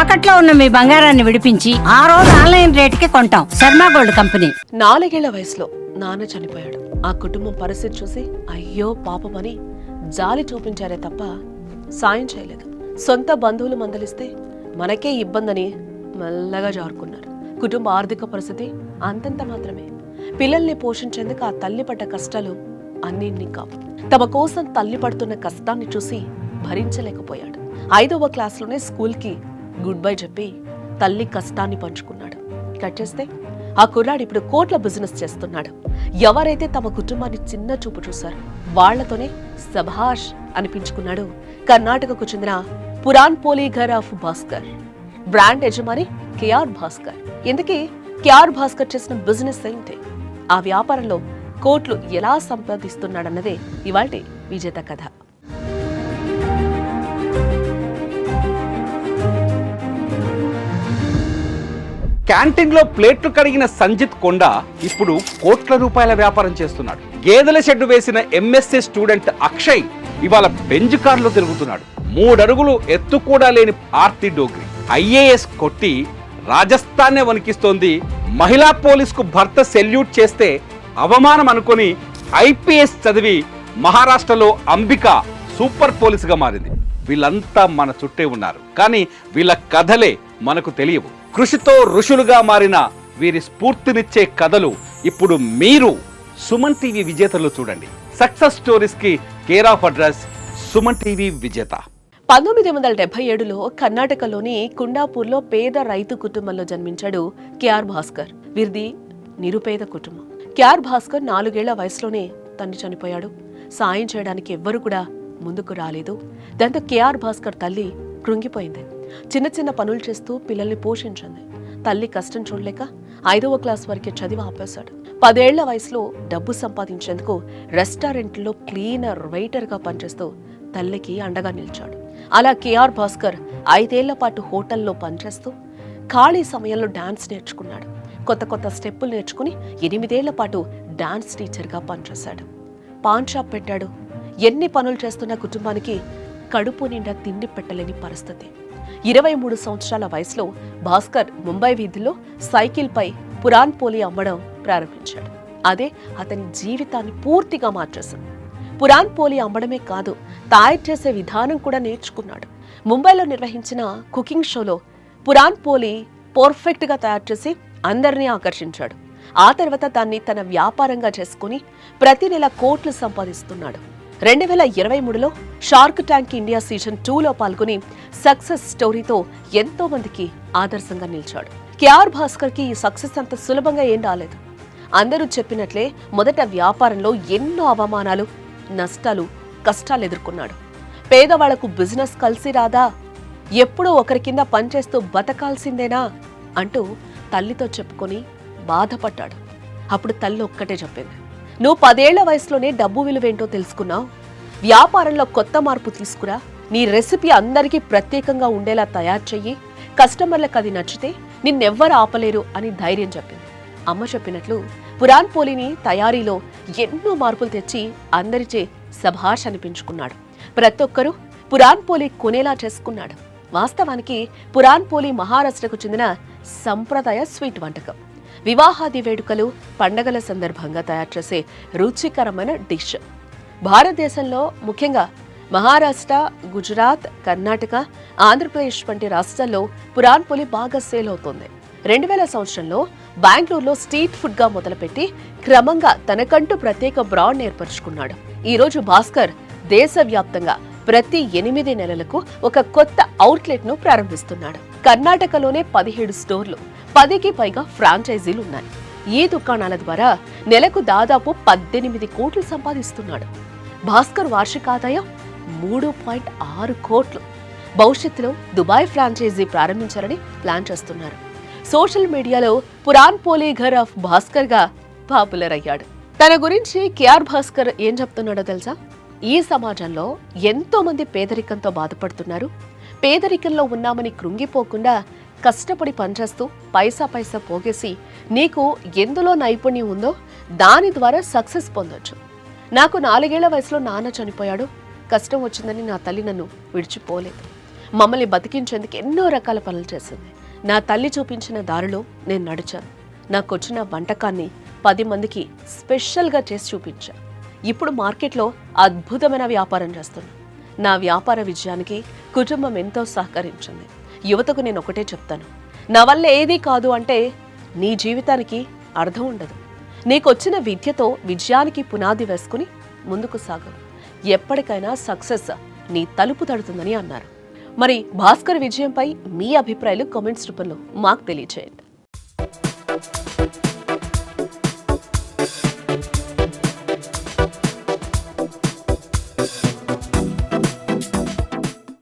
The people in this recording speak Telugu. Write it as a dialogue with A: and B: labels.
A: తాకట్లో ఉన్న మీ బంగారాన్ని విడిపించి ఆ రోజు ఆన్లైన్ రేటుకి కొంటాం. Sharma gold company.
B: 4 ఏళ్ల వయసులో నాన్న చనిపోయాడు. ఆ కుటుంబం పరిస్థితి చూసి అయ్యో పాపమని జాలి చూపించారే తప్ప సాయం చేయలేదు. సొంత బంధువులు మందలిస్తే మనకే ఇబ్బందని మెల్లగా జారుకున్నారు. కుటుంబ ఆర్థిక పరిస్థితి అంతంత మాత్రమే. పిల్లల్ని పోషించేందుకు ఆ తల్లి పడ్డ కష్టాలు అన్నింటినీ కావు. తమ కోసం తల్లి పడుతున్న కష్టాన్ని చూసి భరించలేకపోయాడు. 5వ క్లాస్లోనే స్కూల్కి గుడ్ బై చెప్పి తల్లి కష్టాన్ని పంచుకున్నాడు. కట్ చేస్తే ఆ కుర్రాడు ఇప్పుడు కోట్ల బిజినెస్ చేస్తున్నాడు. ఎవరైతే తమ కుటుంబాన్ని చిన్న చూపు చూశారో వాళ్లతోనే సభాష్ అనిపించుకున్నాడు కర్ణాటకకు చెందిన పురాన్ పోలి ఘర్ ఆఫ్ భాస్కర్. బ్రాండ్ యజమాని కేఆర్ భాస్కర్. ఇందుకే కేఆర్ భాస్కర్ చేసిన బిజినెస్ ఏంటి, ఆ వ్యాపారంలో కోట్లు ఎలా సంపాదిస్తున్నాడన్నదే ఇవాల్టి విజేత కథ.
C: క్యాంటీన్ లో ప్లేట్లు కడిగిన సంజిత్ కొండ ఇప్పుడు కోట్ల రూపాయల వ్యాపారం చేస్తున్నాడు. గేదెల షెడ్డు వేసిన ఎంఎస్సీ స్టూడెంట్ అక్షయ్ ఇవాళ బెంజ్ కార్ లో తిరుగుతున్నాడు. 3 అడుగులు ఎత్తు కూడా లేని ఆర్తి డోగ్రి ఐఏఎస్ కొట్టి రాజస్థాన్నే వణికిస్తోంది. మహిళా పోలీస్ కు భర్త సెల్యూట్ చేస్తే అవమానం అనుకొని ఐపీఎస్ చదివి మహారాష్ట్రలో అంబిక సూపర్ పోలీస్ గా మారింది. వీళ్ళంతా మన చుట్టే ఉన్నారు, కానీ వీళ్ళ కథలే మనకు తెలియవు. కృషితో ఋషులుగా మారిన వీరి స్ఫూర్తినిచ్చే కథలు ఇప్పుడు మీరు సుమన్ టీవీ విజేతలు చూడండి. సక్సెస్ స్టోరీస్ కి care of address Suman TV విజేత.
B: 1977లో కర్ణాటకలోని కుండాపూర్లో పేద రైతు కుటుంబంలో జన్మించాడు కేఆర్ భాస్కర్. వీరిది నిరుపేద కుటుంబం. కేఆర్ భాస్కర్ 4 ఏళ్ల వయసులోనే తండ్రి చనిపోయాడు. సాయం చేయడానికి ఎవ్వరూ కూడా ముందుకు రాలేదు. దాంతో కేఆర్ భాస్కర్ తల్లి కృంగిపోయింది. చిన్న చిన్న పనులు చేస్తూ పిల్లల్ని పోషించింది. తల్లి కష్టం చూడలేక 5వ క్లాస్ వరకే చదివి ఆపేశాడు. 10 ఏళ్ల వయసులో డబ్బు సంపాదించేందుకు రెస్టారెంట్లో క్లీనర్, వెయిటర్గా పనిచేస్తూ తల్లికి అండగా నిలిచాడు. అలా కేఆర్ భాస్కర్ 5 ఏళ్ల పాటు హోటల్లో పనిచేస్తూ ఖాళీ సమయంలో డాన్స్ నేర్చుకున్నాడు. కొత్త కొత్త స్టెప్పులు నేర్చుకుని 8 ఏళ్ల పాటు డాన్స్ టీచర్గా పనిచేశాడు. పాన్ షాప్ పెట్టాడు. ఎన్ని పనులు చేస్తున్న కుటుంబానికి కడుపు నిండా తిండి పెట్టలేని పరిస్థితి. 23 సంవత్సరాల వయసులో భాస్కర్ ముంబై వీధుల్లో సైకిల్పై పురాన్ పోలి అమ్మడం ప్రారంభించాడు. అదే అతని జీవితాన్ని పూర్తిగా మార్చేసింది. పురాన్ పోలి అమ్మడమే కాదు, తయారు చేసే విధానం కూడా నేర్చుకున్నాడు. ముంబైలో నిర్వహించిన కుకింగ్ షోలో పురాన్ పోలి పర్ఫెక్ట్గా తయారు చేసి అందరినీ ఆకర్షించాడు. ఆ తర్వాత దాన్ని తన వ్యాపారంగా చేసుకుని ప్రతి నెల కోట్లు సంపాదిస్తున్నాడు. 2023లో షార్క్ ట్యాంక్ ఇండియా సీజన్ 2లో పాల్గొని సక్సెస్ స్టోరీతో ఎంతో మందికి ఆదర్శంగా నిలిచాడు. కేఆర్ భాస్కర్ కి ఈ సక్సెస్ అంత సులభంగా ఏం రాలేదు. అందరూ చెప్పినట్లే మొదట వ్యాపారంలో ఎన్నో అవమానాలు, నష్టాలు, కష్టాలు ఎదుర్కొన్నాడు. పేదవాళ్లకు బిజినెస్ కలిసి రాదా, ఎప్పుడూ ఒకరి కింద పనిచేస్తూ బతకాల్సిందేనా అంటూ తల్లితో చెప్పుకొని బాధపడ్డాడు. అప్పుడు తల్లి ఒక్కటే చెప్పింది, నువ్వు 10 ఏళ్ల వయసులోనే డబ్బు విలువేంటో తెలుసుకున్నావు. వ్యాపారంలో కొత్త మార్పు తీసుకురా, నీ రెసిపీ అందరికీ ప్రత్యేకంగా ఉండేలా తయారు చెయ్యి, కస్టమర్లకు అది నచ్చితే నిన్నెవ్వరు ఆపలేరు అని ధైర్యం చెప్పింది. అమ్మ చెప్పినట్లు పురాన్ పోలిని తయారీలో ఎన్నో మార్పులు తెచ్చి అందరిచే సభాష్ అనిపించుకున్నాడు. ప్రతి ఒక్కరూ పురాన్ పోలి కొనేలా చేసుకున్నాడు. వాస్తవానికి పురాన్ పోలి మహారాష్ట్రకు చెందిన సంప్రదాయ స్వీట్ వంటకం. వివాహాది వేడుకలు, పండగల సందర్భంగా తయారు చేసే రుచికరమైన డిష్. భారతదేశంలో ముఖ్యంగా మహారాష్ట్ర, గుజరాత్, కర్ణాటక, ఆంధ్రప్రదేశ్ వంటి రాష్ట్రాల్లో పురాన్ పోలి బాగా సేల్ అవుతోంది. 2000 సంవత్సరంలో బెంగళూరులో స్ట్రీట్ ఫుడ్ గా మొదలుపెట్టి క్రమంగా తనకంటూ ప్రత్యేక బ్రాండ్ ఏర్పరచుకున్నాడు. ఈ రోజు భాస్కర్ దేశవ్యాప్తంగా ప్రతి 8 నెలలకు ఒక కొత్త అవుట్లెట్ ను ప్రారంభిస్తున్నాడు. కర్ణాటకలోనే 17 స్టోర్లు, 10కి పైగా ఫ్రాంచైజీలు ఉన్నాయి. ఈ దుకాణాల ద్వారా నెలకు దాదాపు 18 కోట్లు సంపాదిస్తున్నాడు. భాస్కర్ వార్షిక ఆదాయం 3.6 కోట్లు. భవిష్యత్తులో దుబాయ్ ఫ్రాంచైజీ ప్రారంభించాలని ప్లాన్ చేస్తున్నారు. సోషల్ మీడియాలో పురాన్ పోలి ఘర్ ఆఫ్ భాస్కర్ గా పాపులర్ అయ్యాడు. తన గురించి కేఆర్ భాస్కర్ ఏం చెప్తున్నాడో తెలుసా? ఈ సమాజంలో ఎంతో మంది పేదరికంతో బాధపడుతున్నారు. పేదరికంలో ఉన్నామని కృంగిపోకుండా కష్టపడి పనిచేస్తూ పైసా పైసా పోగేసి నీకు ఎందులో నైపుణ్యం ఉందో దాని ద్వారా సక్సెస్ పొందొచ్చు. నాకు 4 ఏళ్ల వయసులో నాన్న చనిపోయాడు. కష్టం వచ్చిందని నా తల్లి నన్ను విడిచిపోలేదు. మమ్మల్ని బతికించేందుకు ఎన్నో రకాల పనులు చేసింది. నా తల్లి చూపించిన దారిలో నేను నడిచాను. నాకొచ్చిన వంటకాన్ని 10 మందికి స్పెషల్గా చేసి చూపించా. ఇప్పుడు మార్కెట్లో అద్భుతమైన వ్యాపారం చేస్తున్నా. నా వ్యాపార విజయానికి కుటుంబం ఎంతో సహకరించింది. యువతకు నేను ఒకటే చెప్తాను, నా వల్ల ఏదీ కాదు అంటే నీ జీవితానికి అర్థం ఉండదు. నీకొచ్చిన విద్యతో విజయానికి పునాది వేసుకుని ముందుకు సాగు. ఎప్పటికైనా సక్సెస్ నీ తలుపు తడుతుందని అన్నారు. మరి భాస్కర్ విజయంపై మీ అభిప్రాయాలు కామెంట్స్ రూపంలో మాకు తెలియచేయండి.